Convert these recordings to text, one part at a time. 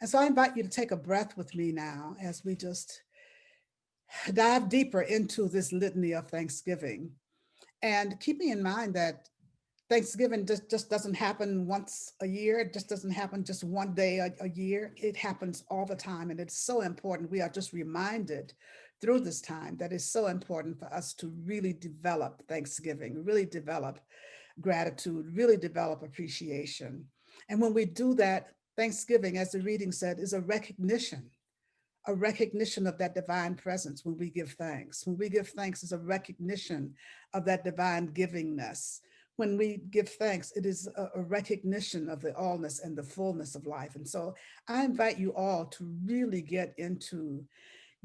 And so I invite you to take a breath with me now as we just dive deeper into this litany of Thanksgiving. And keeping in mind that Thanksgiving just doesn't happen once a year. It just doesn't happen just one day a year. It happens all the time. And it's so important. We are just reminded through this time that it's so important for us to really develop Thanksgiving, really develop gratitude, really develop appreciation. And when we do that, Thanksgiving, as the reading said, is a recognition of that divine presence when we give thanks. When we give thanks is a recognition of that divine givingness. When we give thanks, it is a recognition of the allness and the fullness of life. And so I invite you all to really get into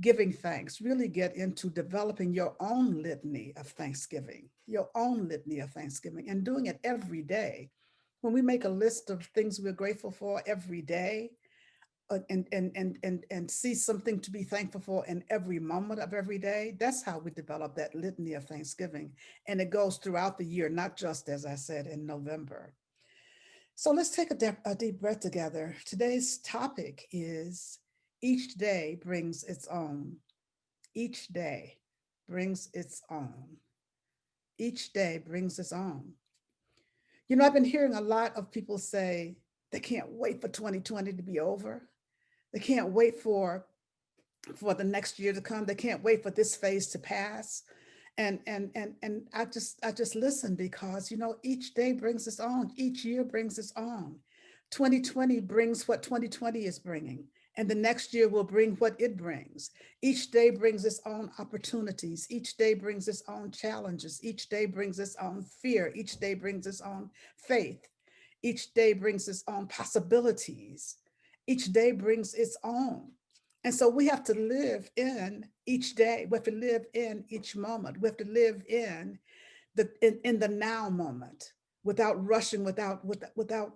giving thanks, really get into developing your own litany of Thanksgiving, your own litany of Thanksgiving, and doing it every day. When we make a list of things we're grateful for every day, and see something to be thankful for in every moment of every day, that's how we develop that litany of Thanksgiving. And it goes throughout the year, not just, as I said, in November. So let's take a deep breath together. Today's topic is each day brings its own. Each day brings its own. Each day brings its own. You know, I've been hearing a lot of people say they can't wait for 2020 to be over. They can't wait for the next year to come. They can't wait for this phase to pass. And I just listen because each day brings its own. Each year brings its own. 2020 brings what 2020 is bringing, and the next year will bring what it brings. Each day brings its own opportunities. Each day brings its own challenges. Each day brings its own fear. Each day brings its own faith. Each day brings its own possibilities. Each day brings its own. And so we have to live in each day. We have to live in each moment. We have to live in the now moment without rushing, without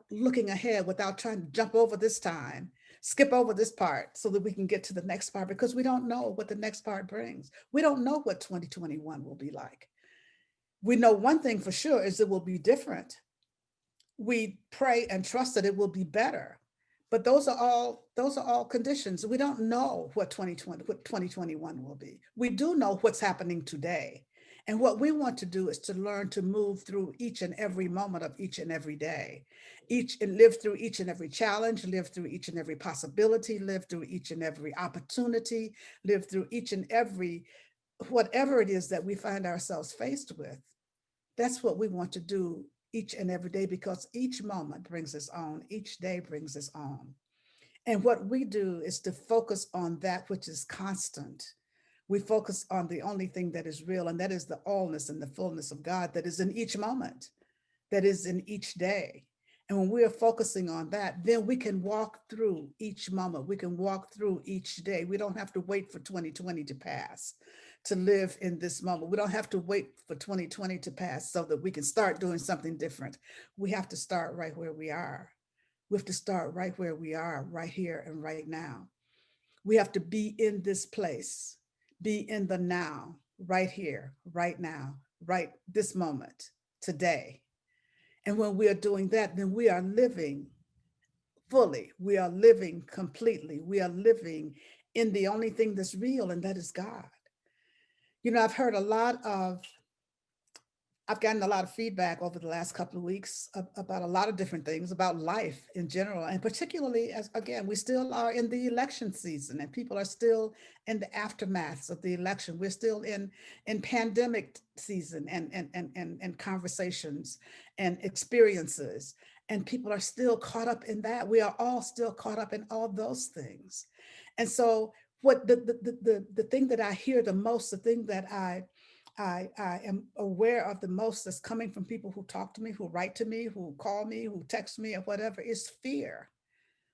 looking ahead, without trying to jump over this time, skip over this part so that we can get to the next part, because we don't know what the next part brings. We don't know what 2021 will be like. We know one thing for sure is it will be different. We pray and trust that it will be better. But those are all conditions. We don't know what 2021 will be. We do know what's happening today. And what we want to do is to learn to move through each and every moment of each and every day, each and live through each and every challenge, live through each and every possibility, live through each and every opportunity, live through each and every whatever it is that we find ourselves faced with. That's what we want to do each and every day, because each moment brings its own, each day brings its own. And what we do is to focus on that which is constant. We focus on the only thing that is real, and that is the allness and the fullness of God that is in each moment, that is in each day. And when we are focusing on that, then we can walk through each moment. We can walk through each day. We don't have to wait for 2020 to pass to live in this moment. We don't have to wait for 2020 to pass so that we can start doing something different. We have to start right where we are. We have to start right where we are, right here and right now. We have to be in this place, be in the now, right here, right now, right this moment, today. And when we are doing that, then we are living fully. We are living completely. We are living in the only thing that's real, and that is God. You know, I've gotten a lot of feedback over the last couple of weeks about a lot of different things about life in general, and particularly as, again, we still are in the election season, and people are still in the aftermaths of the election. We're still in pandemic season, and conversations and experiences, and people are still caught up in that. We are all still caught up in all those things. And so what the thing that I hear the most, the thing that I am aware of the most, that's coming from people who talk to me, who write to me, who call me, who text me, or whatever, is fear.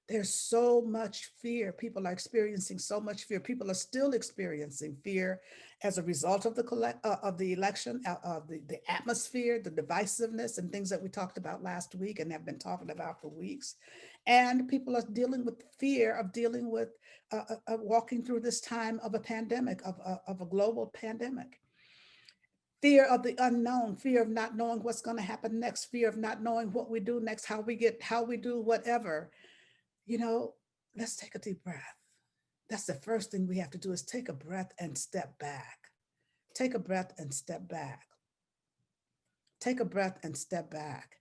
There's so much fear. People are experiencing so much fear. People are still experiencing fear as a result of the election, of the atmosphere, the divisiveness, and things that we talked about last week and have been talking about for weeks. And people are dealing with fear of dealing with walking through this time of a pandemic, of a global pandemic. Fear of the unknown, fear of not knowing what's going to happen next, fear of not knowing what we do next, how we do whatever, you know. let's take a deep breath. That's the first thing we have to do is take a breath and step back. Take a breath and step back. Take a breath and step back.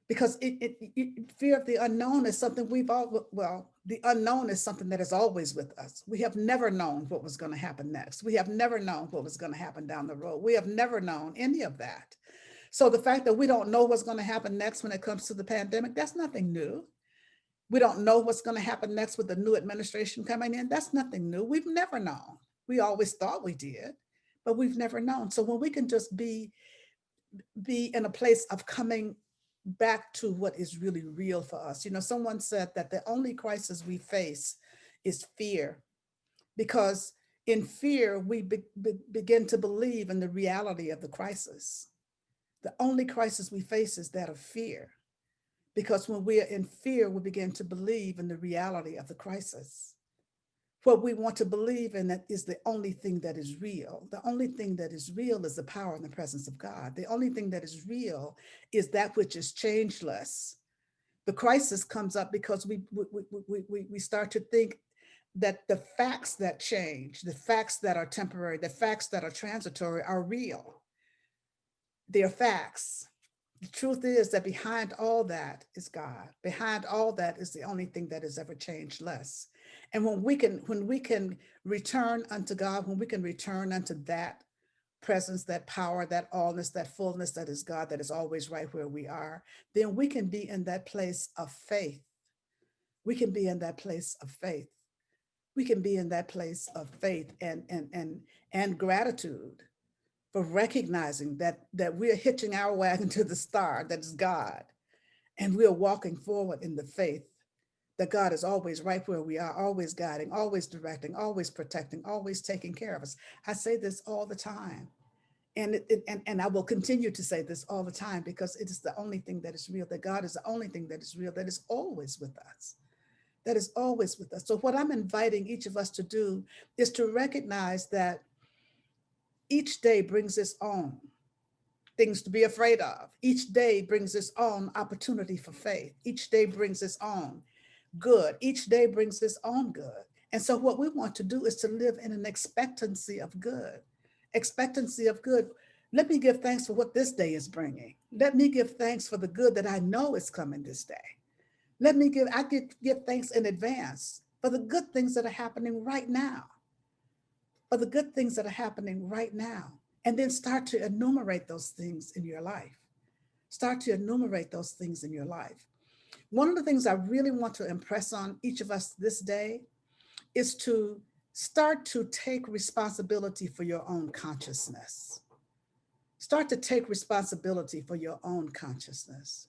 Because fear of the unknown is something we've all, well, the unknown is something that is always with us. We have never known what was going to happen next. We have never known what was going to happen down the road. We have never known any of that. So the fact that we don't know what's going to happen next when it comes to the pandemic, that's nothing new. We don't know what's going to happen next with the new administration coming in. That's nothing new. We've never known. We always thought we did, but we've never known. So when we can just be in a place of coming back to what is really real for us. You know, someone said that the only crisis we face is fear, because in fear, we begin to believe in the reality of the crisis. The only crisis we face is that of fear, because when we are in fear, we begin to believe in the reality of the crisis. What we want to believe in that is the only thing that is real. The only thing that is real is the power and the presence of God. The only thing that is real is that which is changeless. The crisis comes up because we start to think that the facts that change, the facts that are temporary, the facts that are transitory are real. They're facts. The truth is that behind all that is God. Behind all that is the only thing that is ever changed less. And when we can return unto God, when we can return unto that presence, that power, that allness, that fullness that is God, that is always right where we are, then we can be in that place of faith. We can be in that place of faith. We can be in that place of faith and gratitude for recognizing that we're hitching our wagon to the star that is God, and we're walking forward in the faith that God is always right where we are, always guiding, always directing, always protecting, always taking care of us. I say this all the time. And I will continue to say this all the time, because it is the only thing that is real, that God is the only thing that is real, that is always with us, that is always with us. So what I'm inviting each of us to do is to recognize that each day brings its own things to be afraid of. Each day brings its own opportunity for faith. Each day brings its own good. Each day brings its own good. And so what we want to do is to live in an expectancy of good. Expectancy of good. Let me give thanks for what this day is bringing. Let me give thanks for the good that I know is coming this day. I give thanks in advance for the good things that are happening right now, for the good things that are happening right now. And then start to enumerate those things in your life. Start to enumerate those things in your life. One of the things I really want to impress on each of us this day is to start to take responsibility for your own consciousness. Start to take responsibility for your own consciousness.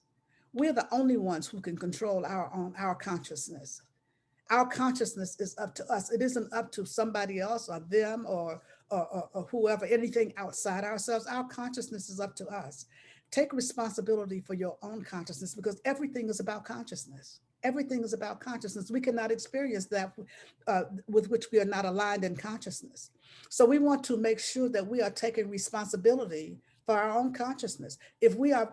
We're the only ones who can control our consciousness. Our consciousness is up to us. It isn't up to somebody else or them or whoever, anything outside ourselves. Our consciousness is up to us. Take responsibility for your own consciousness, because everything is about consciousness. Everything is about consciousness. We cannot experience that with which we are not aligned in consciousness. So we want to make sure that we are taking responsibility for our own consciousness. If we are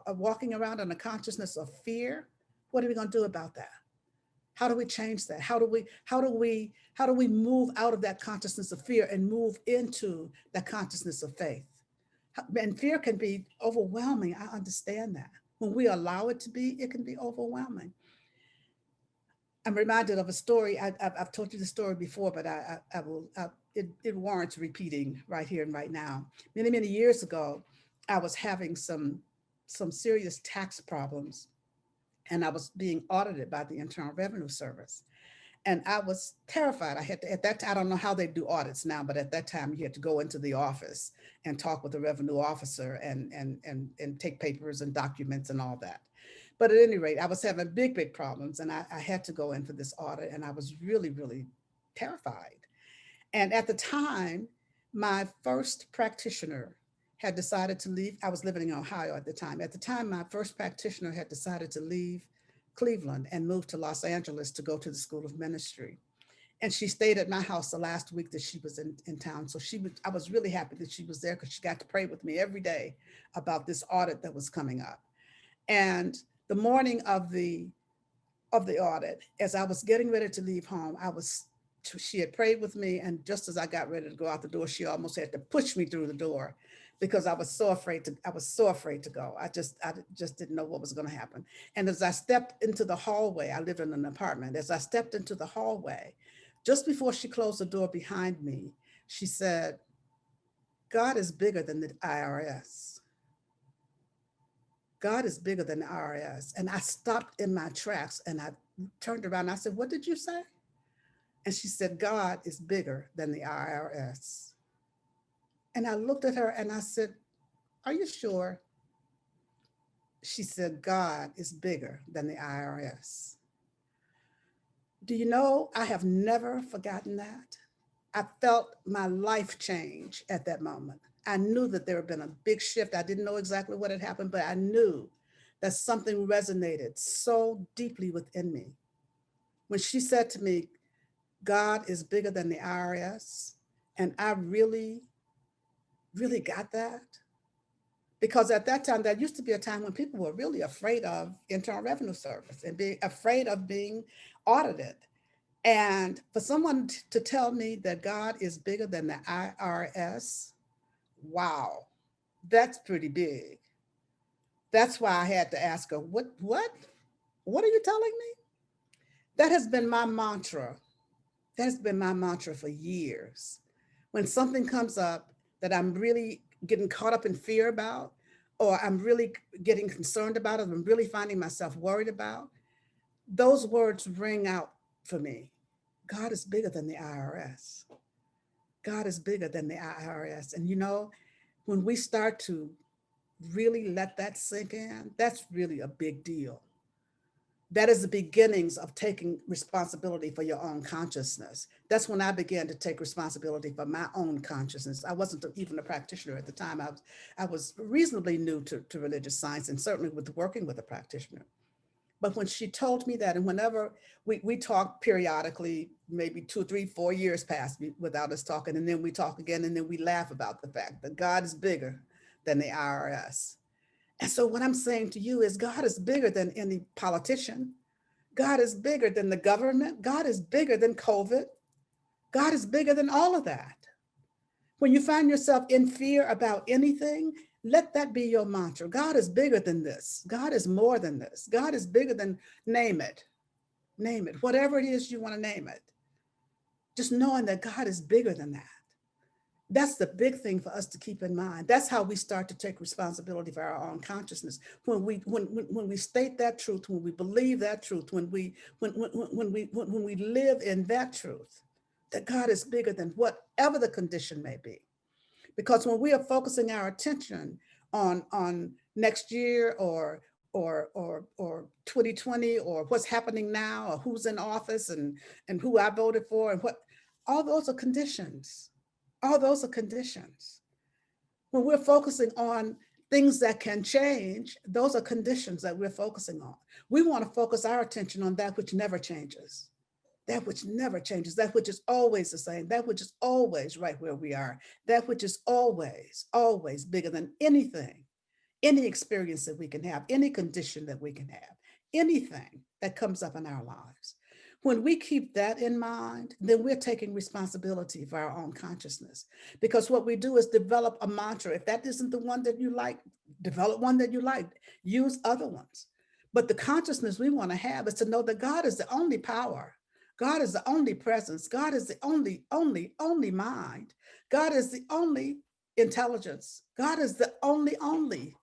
walking around in a consciousness of fear, what are we going to do about that? How do we change that? How do we move out of that consciousness of fear and move into the consciousness of faith? And fear can be overwhelming. I understand that. When we allow it to be, it can be overwhelming. I'm reminded of a story. I've told you the story before, but it warrants repeating right here and right now. Many, many years ago, I was having some serious tax problems, and I was being audited by the Internal Revenue Service. And I was terrified. I had to, at that time, I don't know how they do audits now, but at that time you had to go into the office and talk with the revenue officer and take papers and documents and all that. But at any rate, I was having big, big problems, and I had to go in for this audit, and I was really, really terrified. And at the time, my first practitioner had decided to leave. I was living in Ohio at the time. At the time, my first practitioner had decided to leave Cleveland and move to Los Angeles to go to the School of Ministry. And she stayed at my house the last week that she was in town. So I was really happy that she was there, because she got to pray with me every day about this audit that was coming up. And the morning of the of the audit, as I was getting ready to leave home, she had prayed with me, and just as I got ready to go out the door, she almost had to push me through the door because I was so afraid to go. I just didn't know what was going to happen. And as I stepped into the hallway, I lived in an apartment. As I stepped into the hallway, just before she closed the door behind me, she said, God is bigger than the IRS. God is bigger than the IRS. And I stopped in my tracks and I turned around and I said, what did you say? And she said, God is bigger than the IRS. And I looked at her and I said, are you sure? She said, God is bigger than the IRS. Do you know, I have never forgotten that. I felt my life change at that moment. I knew that there had been a big shift. I didn't know exactly what had happened, but I knew that something resonated so deeply within me. When she said to me, God is bigger than the IRS, and I really, really got that. Because at that time, there used to be a time when people were really afraid of Internal Revenue Service and being afraid of being audited. And for someone to tell me that God is bigger than the IRS, wow, that's pretty big. That's why I had to ask her, what are you telling me? That has been my mantra. That's been my mantra for years. When something comes up that I'm really getting caught up in fear about, or I'm really getting concerned about, or I'm really finding myself worried about, those words ring out for me. God is bigger than the IRS. God is bigger than the IRS. And you know, when we start to really let that sink in, that's really a big deal. That is the beginnings of taking responsibility for your own consciousness. That's when I began to take responsibility for my own consciousness. I wasn't even a practitioner at the time. I was reasonably new to religious science and certainly with working with a practitioner. But when she told me that, and whenever we talk periodically, maybe 2, 3, 4 years pass without us talking, and then we talk again, and then we laugh about the fact that God is bigger than the IRS. And so what I'm saying to you is God is bigger than any politician. God is bigger than the government. God is bigger than COVID. God is bigger than all of that. When you find yourself in fear about anything, let that be your mantra. God is bigger than this. God is more than this. God is bigger than, name it, name it, whatever it is you want to name it. Just knowing that God is bigger than that. That's the big thing for us to keep in mind. That's how we start to take responsibility for our own consciousness. When we state that truth, when we believe that truth, when we live in that truth, that God is bigger than whatever the condition may be. Because when we are focusing our attention on next year or 2020 or what's happening now or who's in office and who I voted for and what, all those are conditions. All those are conditions. When we're focusing on things that can change, those are conditions that we're focusing on. We want to focus our attention on that which never changes, that which never changes, that which is always the same, that which is always right where we are, that which is always, always bigger than anything, any experience that we can have, any condition that we can have, anything that comes up in our lives. When we keep that in mind, then we're taking responsibility for our own consciousness. Because what we do is develop a mantra. If that isn't the one that you like, develop one that you like, use other ones. But the consciousness we want to have is to know that God is the only power. God is the only presence. God is the only mind. God is the only intelligence. God is the only.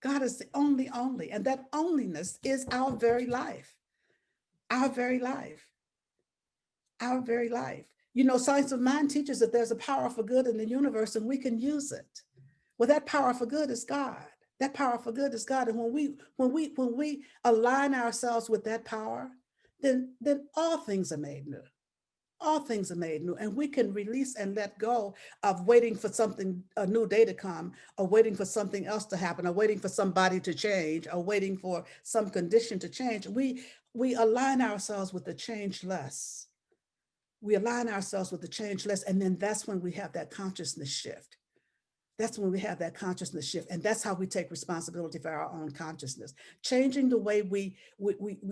God is the only. And that onlyness is our very life, our very life, our very life. You know, science of mind teaches that there's a power for good in the universe and we can use it. Well, that power for good is God. That power for good is God. And when we align ourselves with that power, then all things are made new. All things are made new, and we can release and let go of waiting for something, a new day to come, or waiting for something else to happen, or waiting for somebody to change, or waiting for some condition to change. We align ourselves with the changeless. We align ourselves with the changeless, and then that's when we have that consciousness shift. That's when we have that consciousness shift. And that's how we take responsibility for our own consciousness, changing the way we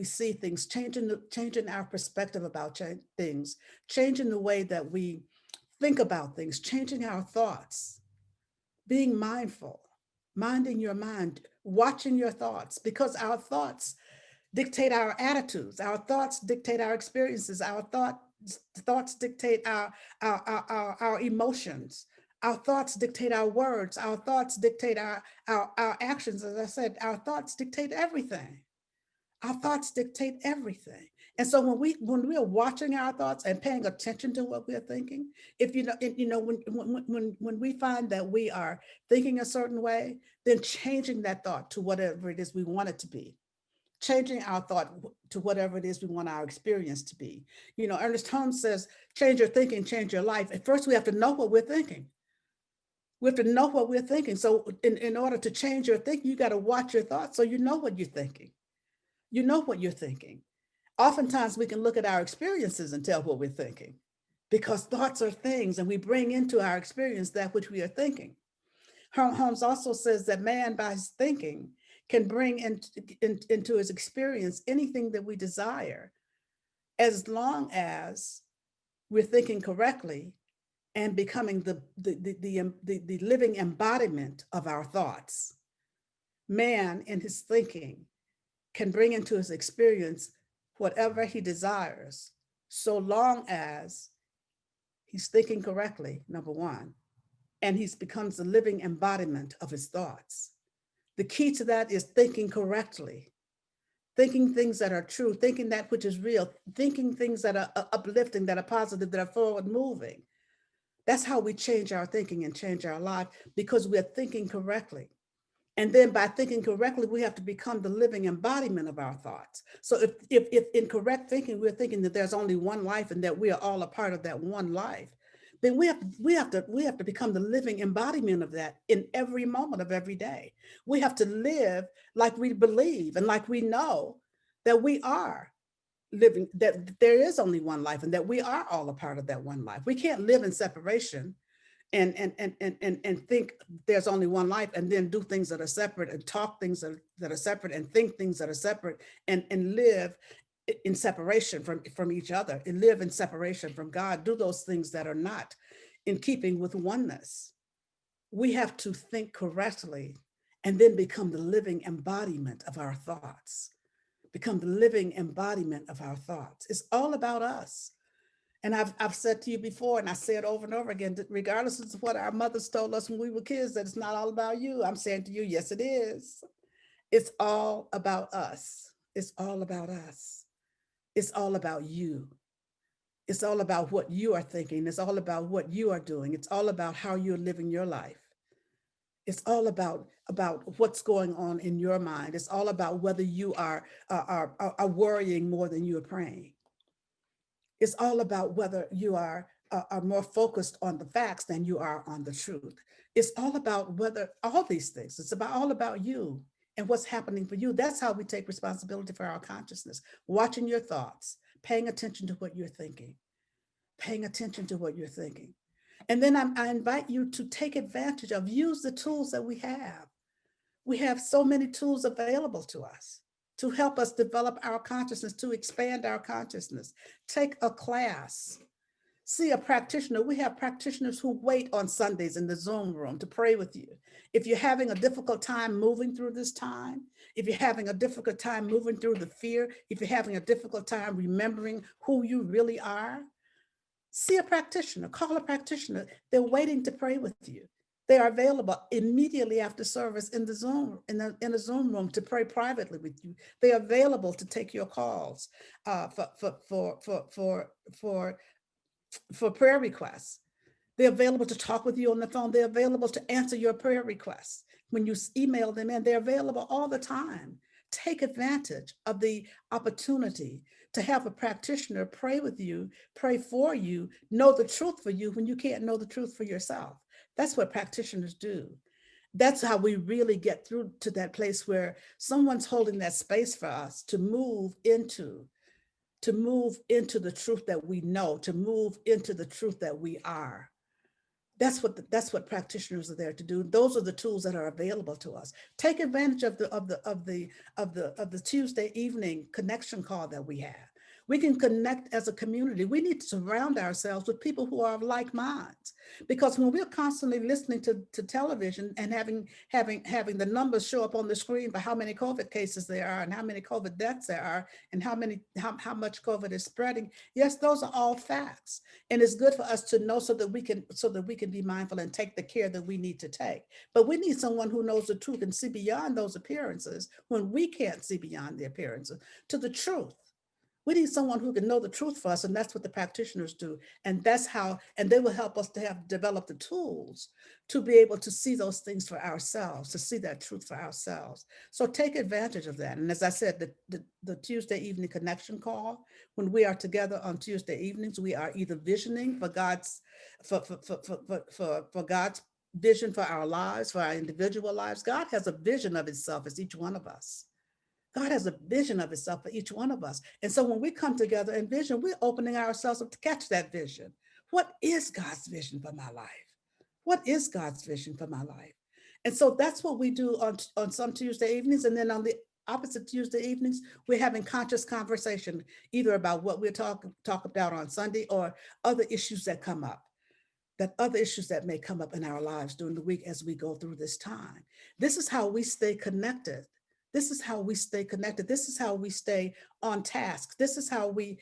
see things, changing our perspective about things, changing the way that we think about things, changing our thoughts, being mindful, minding your mind, watching your thoughts, because our thoughts dictate our attitudes, our thoughts dictate our experiences, our thoughts dictate our emotions, our thoughts dictate our words, our thoughts dictate our actions. As I said, our thoughts dictate everything. Our thoughts dictate everything. And so when we are watching our thoughts and paying attention to what we're thinking, if when we find that we are thinking a certain way, then changing that thought to whatever it is we want it to be, changing our thought to whatever it is we want our experience to be. Ernest Holmes says, change your thinking, change your life. At first, we have to know what we're thinking. We have to know what we're thinking. So in order to change your thinking, you got to watch your thoughts so you know what you're thinking. You know what you're thinking. Oftentimes, we can look at our experiences and tell what we're thinking, because thoughts are things, and we bring into our experience that which we are thinking. Holmes also says that man, by his thinking, can bring into his experience anything that we desire, as long as we're thinking correctly and becoming the living embodiment of our thoughts. Man, in his thinking, can bring into his experience whatever he desires, so long as he's thinking correctly, number one, and he becomes the living embodiment of his thoughts. The key to that is thinking correctly, thinking things that are true, thinking that which is real, thinking things that are uplifting, that are positive, that are forward moving. That's how we change our thinking and change our life, because we're thinking correctly. And then by thinking correctly, we have to become the living embodiment of our thoughts. So if in correct thinking, we're thinking that there's only one life and that we are all a part of that one life, then we have to become the living embodiment of that in every moment of every day. We have to live like we believe and like we know that we are living, that there is only one life and that we are all a part of that one life. We can't live in separation and think there's only one life, and then do things that are separate, and talk things that are separate, and think things that are separate, and live in separation from each other, and live in separation from God, do those things that are not in keeping with oneness. We have to think correctly and then become the living embodiment of our thoughts, become the living embodiment of our thoughts. It's all about us. And I've said to you before, and I say it over and over again, that regardless of what our mothers told us when we were kids, that it's not all about you. I'm saying to you, yes, it is. It's all about us. It's all about us. It's all about you. It's all about what you are thinking. It's all about what you are doing. It's all about how you're living your life. It's all about what's going on in your mind. It's all about whether you are worrying more than you are praying. It's all about whether you are more focused on the facts than you are on the truth. It's all about whether all these things, it's all about you and what's happening for you. That's how we take responsibility for our consciousness, watching your thoughts, paying attention to what you're thinking, paying attention to what you're thinking. And then I invite you to take advantage of, use the tools that we have. We have so many tools available to us to help us develop our consciousness, to expand our consciousness. Take a class, see a practitioner. We have practitioners who wait on Sundays in the Zoom room to pray with you. If you're having a difficult time moving through this time, if you're having a difficult time moving through the fear, if you're having a difficult time remembering who you really are, see a practitioner, call a practitioner. They're waiting to pray with you. They are available immediately after service in the Zoom, in a Zoom room, to pray privately with you. They are available to take your calls for prayer requests. They're available to talk with you on the phone. They're available to answer your prayer requests. When you email them in, they're available all the time. Take advantage of the opportunity to have a practitioner pray with you, pray for you, know the truth for you when you can't know the truth for yourself. That's what practitioners do. That's how we really get through to that place where someone's holding that space for us to move into the truth that we know, to move into the truth that we are. That's what practitioners are there to do. Those are the tools that are available to us. Take advantage of the Tuesday evening connection call that we have. We can connect as a community. We need to surround ourselves with people who are of like minds, because when we're constantly listening to television and having the numbers show up on the screen for how many COVID cases there are and how many COVID deaths there are and how much COVID is spreading, yes, those are all facts. And it's good for us to know so that we can be mindful and take the care that we need to take. But we need someone who knows the truth and see beyond those appearances when we can't see beyond the appearances to the truth. We need someone who can know the truth for us, and that's what the practitioners do. And they will help us to have developed the tools to be able to see those things for ourselves, to see that truth for ourselves. So take advantage of that. And as I said, the Tuesday evening connection call, when we are together on Tuesday evenings, we are either visioning for God's vision for our lives, for our individual lives. God has a vision of himself as each one of us. God has a vision of himself for each one of us. And so when we come together in vision, we're opening ourselves up to catch that vision. What is God's vision for my life? What is God's vision for my life? And so that's what we do on some Tuesday evenings. And then on the opposite Tuesday evenings, we're having conscious conversation, either about what we're talk about on Sunday or other issues that may come up in our lives during the week as we go through this time. This is how we stay connected. This is how we stay connected. This is how we stay on task. This is how we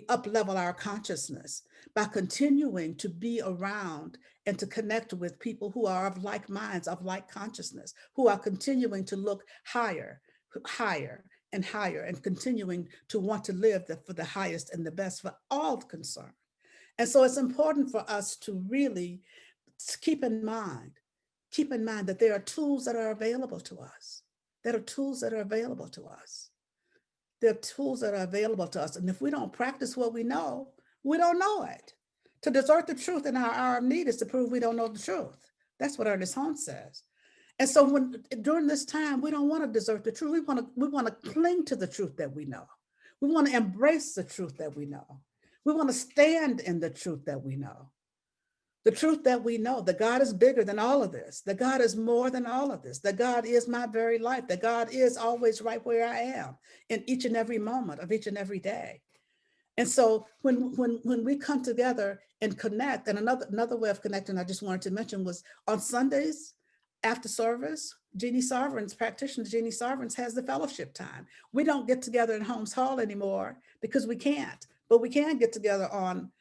up level our consciousness by continuing to be around and to connect with people who are of like minds, of like consciousness, who are continuing to look higher, higher and higher, and continuing to want to live for the highest and the best for all concerned. And so it's important for us to really keep in mind, that there are tools that are available to us. There are tools that are available to us. There are tools that are available to us. And if we don't practice what we know, we don't know it. To desert the truth in our hour of need is to prove we don't know the truth. That's what Ernest Holmes says. And so during this time, we don't want to desert the truth. We want to cling to the truth that we know. We want to embrace the truth that we know. We want to stand in the truth that we know. The truth that we know, that God is bigger than all of this, that God is more than all of this, that God is my very life, that God is always right where I am in each and every moment of each and every day. And so when we come together and connect, and another way of connecting I just wanted to mention was on Sundays after service, Jeannie Sovereigns has the fellowship time. We don't get together in Holmes Hall anymore because we can't, but we can get together on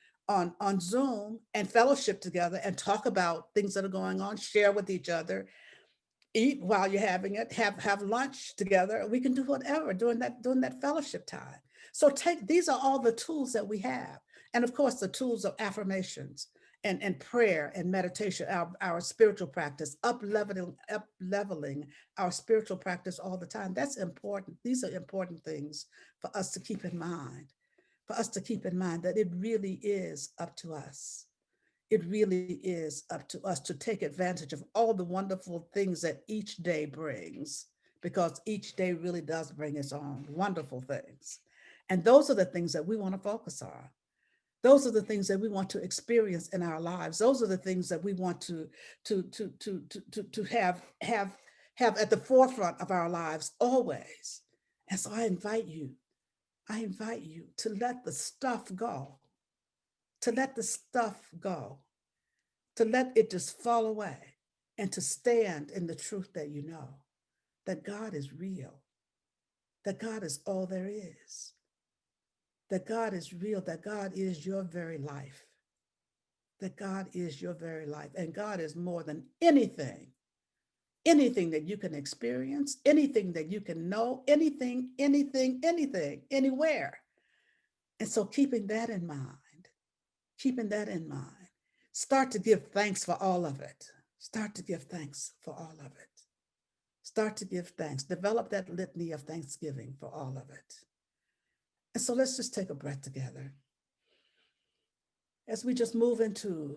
Zoom and fellowship together and talk about things that are going on, share with each other, eat while you're having it, have lunch together. We can do whatever during that fellowship time. So these are all the tools that we have. And of course, the tools of affirmations and prayer and meditation, our spiritual practice, up leveling our spiritual practice all the time. That's important. These are important things for us to keep in mind, that it really is up to us. It really is up to us to take advantage of all the wonderful things that each day brings, because each day really does bring its own wonderful things. And those are the things that we want to focus on. Those are the things that we want to experience in our lives. Those are the things that we want to have at the forefront of our lives always. And so I invite you to let the stuff go, to let the stuff go, to let it just fall away, and to stand in the truth that you know, that God is real, that God is all there is, that God is real, that God is your very life, that God is your very life. And God is more than anything that you can experience, anything that you can know, anything, anywhere. And so keeping that in mind, start to give thanks for all of it. Start to give thanks for all of it. Start to give thanks. Develop that litany of thanksgiving for all of it. And so let's just take a breath together as we just move into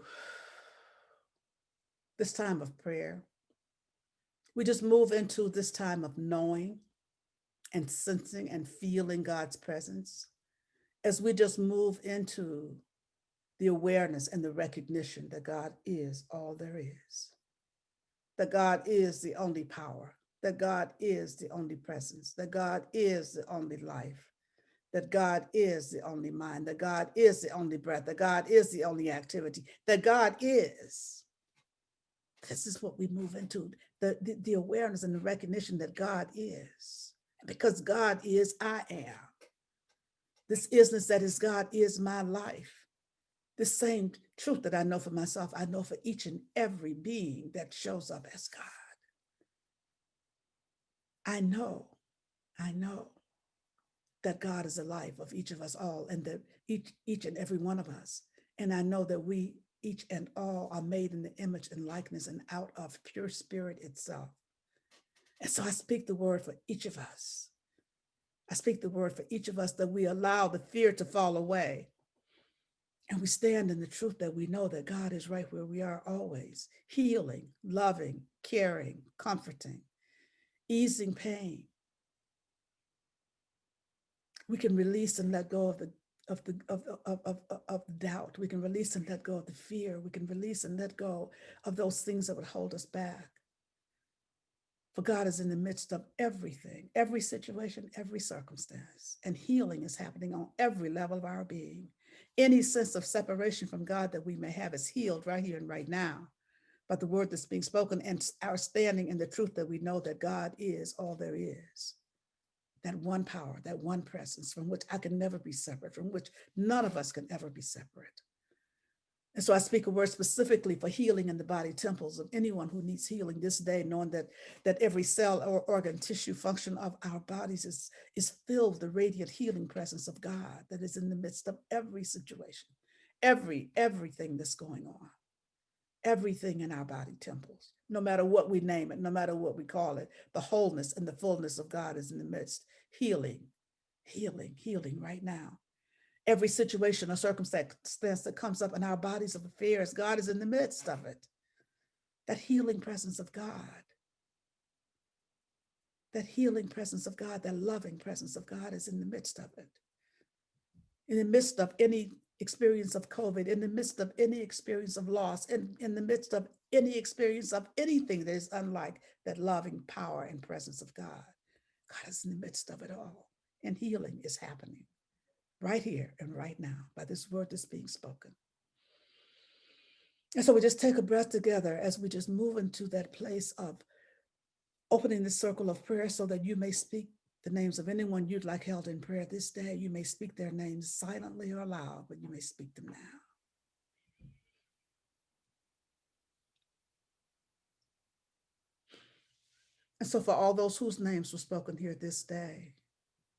this time of prayer. We just move into this time of knowing and sensing and feeling God's presence, as we just move into the awareness and the recognition that God is all there is, that God is the only power, that God is the only presence, that God is the only life, that God is the only mind, that God is the only breath, that God is the only activity, that God is. This is what we move into, the awareness and the recognition that God is. Because God is, I am. This isness that is God is my life. The same truth that I know for myself, I know for each and every being that shows up as God. I know that God is the life of each of us all, and that each and every one of us. And I know that we each and all are made in the image and likeness and out of pure spirit itself. And so I speak the word for each of us. I speak the word for each of us, that we allow the fear to fall away. And we stand in the truth that we know that God is right where we are always, healing, loving, caring, comforting, easing pain. We can release and let go of doubt. We can release and let go of the fear. We can release and let go of those things that would hold us back. For God is in the midst of everything, every situation, every circumstance, and healing is happening on every level of our being. Any sense of separation from God that we may have is healed right here and right now. But the word that's being spoken and our standing in the truth that we know that God is all there is. That one power, that one presence from which I can never be separate, from which none of us can ever be separate. And so I speak a word specifically for healing in the body temples of anyone who needs healing this day, knowing that every cell or organ, tissue, function of our bodies is filled with the radiant healing presence of God that is in the midst of every situation, everything that's going on, everything in our body temples, no matter what we name it, no matter what we call it, the wholeness and the fullness of God is in the midst. Healing right now. Every situation or circumstance that comes up in our bodies of affairs, God is in the midst of it. That healing presence of God, that healing presence of God, that loving presence of God is in the midst of it. In the midst of any experience of COVID, in the midst of any experience of loss, in the midst of any experience of anything that is unlike that loving power and presence of God. God is in the midst of it all. And healing is happening right here and right now by this word that's being spoken. And so we just take a breath together as we just move into that place of opening the circle of prayer so that you may speak the names of anyone you'd like held in prayer this day. You may speak their names silently or aloud, but you may speak them now. And so for all those whose names were spoken here this day,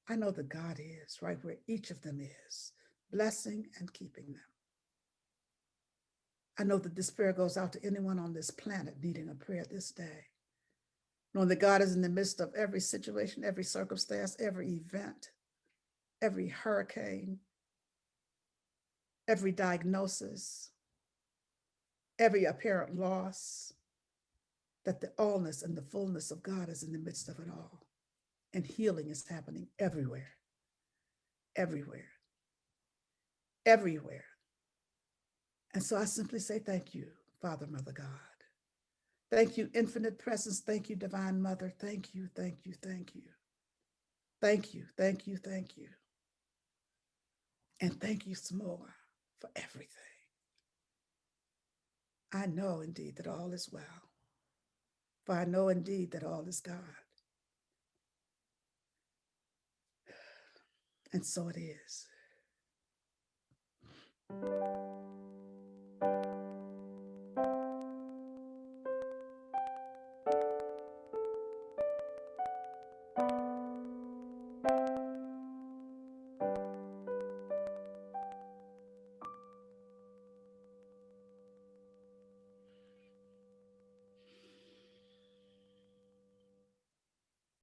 I know that God is right where each of them is, blessing and keeping them. I know that this prayer goes out to anyone on this planet needing a prayer this day, knowing that God is in the midst of every situation, every circumstance, every event, every hurricane, every diagnosis, every apparent loss, that the allness and the fullness of God is in the midst of it all. And healing is happening everywhere, everywhere, everywhere. And so I simply say thank you, Father, Mother God. Thank you, infinite presence. Thank you, divine mother. Thank you, thank you, thank you. Thank you, thank you, thank you. And thank you some more for everything. I know indeed that all is well, for I know indeed that all is God. And so it is.